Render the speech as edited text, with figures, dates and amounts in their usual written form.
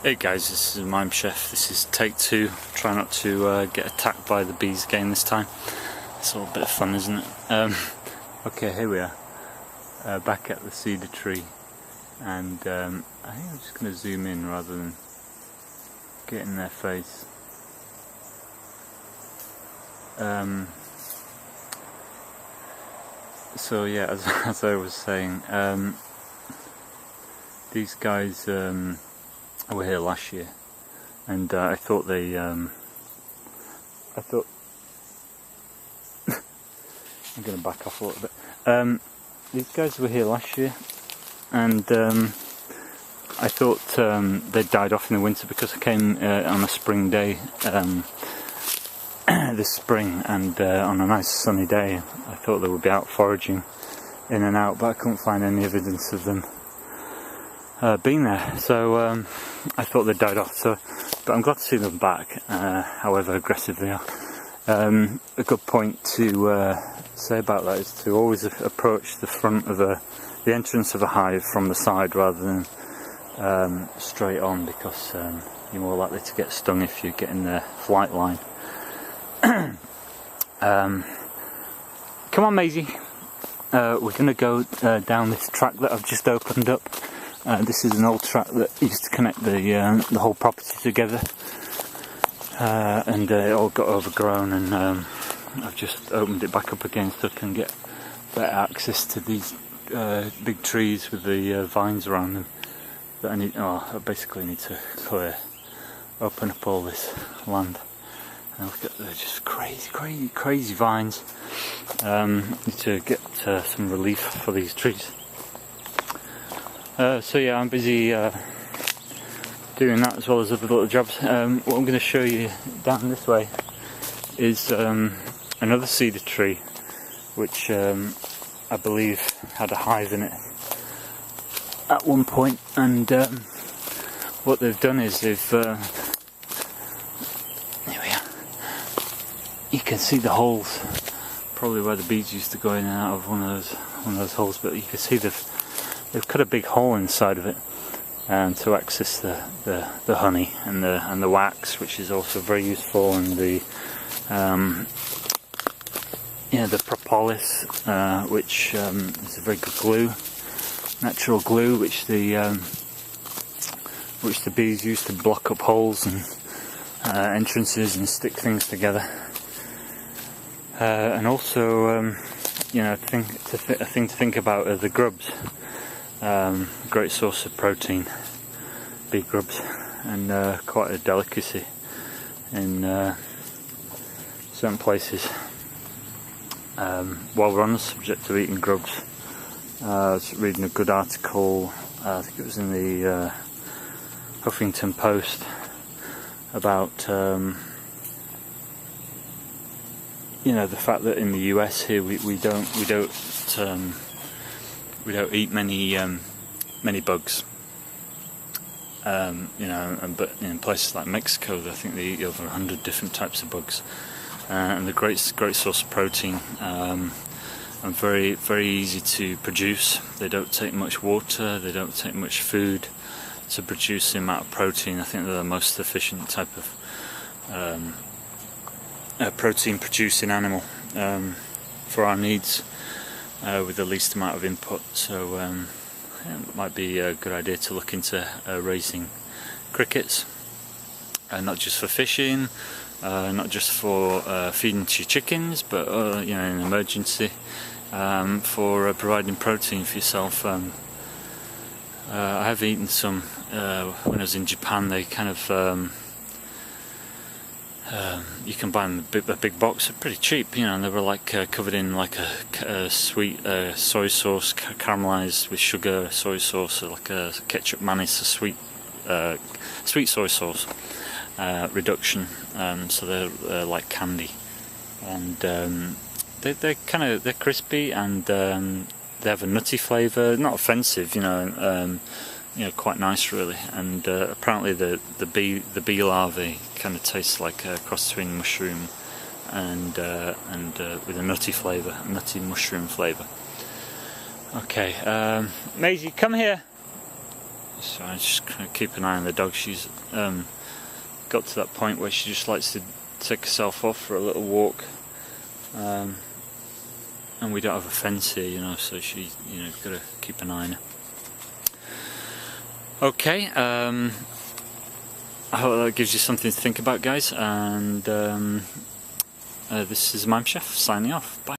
Hey guys, this is Mime Chef. This is take 2. Try not to get attacked by the bees again this time. It's all a bit of fun, isn't it? Okay, here we are, back at the cedar tree, and I think I'm just going to zoom in rather than get in their face. So yeah, as I was saying, these guys were here last year, and I thought they, I'm going to back off a little bit. These guys were here last year, and I thought they died off in the winter because I came on a spring day this spring, and on a nice sunny day I thought they would be out foraging in and out, but I couldn't find any evidence of them being there, so I thought they died off. But I'm glad to see them back, however aggressive they are. A good point to say about that is to always approach the front of the entrance of a hive from the side rather than straight on, because you're more likely to get stung if you get in their flight line. Come on, Maisie. We're going to go down this track that I've just opened up. This is an old track that used to connect the whole property together, and it all got overgrown, and I've just opened it back up again so I can get better access to these big trees with the vines around them. But I basically need to open up all this land. And look at, they're just crazy vines. Need to get some relief for these trees. So yeah, I'm busy doing that as well as other little jobs. What I'm going to show you down this way is another cedar tree, which I believe had a hive in it at one point, and what they've done is they've here we are. You can see the holes, probably where the bees used to go in and out of one of those holes, but you can see they've cut a big hole inside of it to access the honey and the wax, which is also very useful, and the propolis, which is a very good glue, natural glue, which the bees use to block up holes and entrances and stick things together. And also, a thing to think about are the grubs. Great source of protein, bee grubs, and quite a delicacy in certain places. While we're on the subject of eating grubs, I was reading a good article, I think it was in the Huffington Post, about the fact that in the US here we don't eat many bugs, but in places like Mexico, I think they eat over 100 different types of bugs, and they're great source of protein, and very easy to produce. They don't take much water, they don't take much food to produce the amount of protein. I think they're the most efficient type of protein producing animal for our needs, with the least amount of input. So it might be a good idea to look into raising crickets, not just for fishing, not just for feeding to your chickens, but in an emergency, for providing protein for yourself. I have eaten some when I was in Japan. They kind of you can buy them a big box. They're pretty cheap, and they were like covered in like a sweet soy sauce, caramelized with sugar, soy sauce, like a ketchup mayonnaise, a sweet soy sauce reduction. So they're like candy, and they're crispy, and they have a nutty flavour. Not offensive, quite nice really. And apparently the bee larvae kind of tastes like a cross between mushroom and with a nutty flavour, nutty mushroom flavour. Okay, Maisie, come here. So I just kind of keep an eye on the dog. She's got to that point where she just likes to take herself off for a little walk, and we don't have a fence here, you know, so she, you know, got to keep an eye on her. Okay, I hope that gives you something to think about, guys, and this is Mime Chef signing off. Bye.